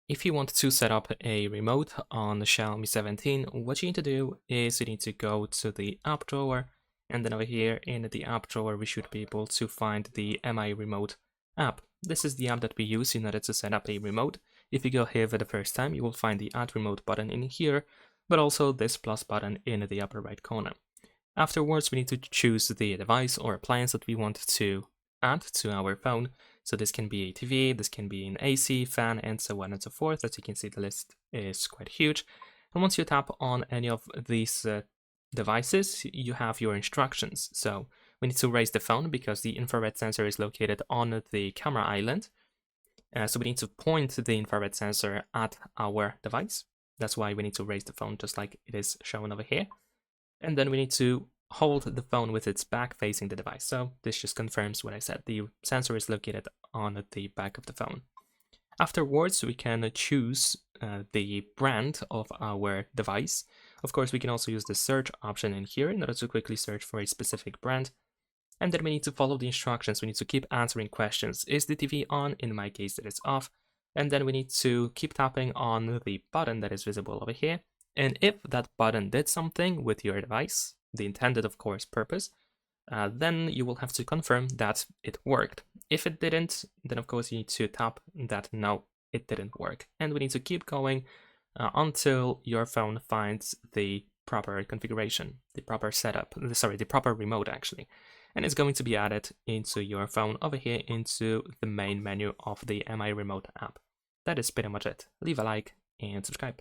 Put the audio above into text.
If you want to set up a remote on the Xiaomi 17, what you need to do is you need to go to the app drawer, and then over here in the app drawer we should be able to find the Mi Remote app. This is the app that we use in order to set up a remote. If you go here for the first time, you will find the Add Remote button in here, but also this plus button in the upper right corner. Afterwards, we need to choose the device or appliance that we want to add to our phone. So this can be a TV, this can be an AC, fan, and so on and so forth. As you can see, the list is quite huge. And once you tap on any of these devices, you have your instructions. So we need to raise the phone because the infrared sensor is located on the camera island. So we need to point the infrared sensor at our device. That's why we need to raise the phone just like it is shown over here. And then we need to hold the phone with its back facing the device. So this just confirms what I said. The sensor is located on the back of the phone. Afterwards, we can choose the brand of our device. Of course, we can also use the search option in here in order to quickly search for a specific brand. And then we need to follow the instructions. We need to keep answering questions. Is the TV on? In my case, it is off. And then we need to keep tapping on the button that is visible over here. And if that button did something with your device, the intended, of course, purpose, then you will have to confirm that it worked. If it didn't, then of course you need to tap that no, it didn't work. And we need to keep going until your phone finds the proper configuration, the proper setup, the proper remote actually. And it's going to be added into your phone over here into the main menu of the Mi Remote app. That is pretty much it. Leave a like and subscribe.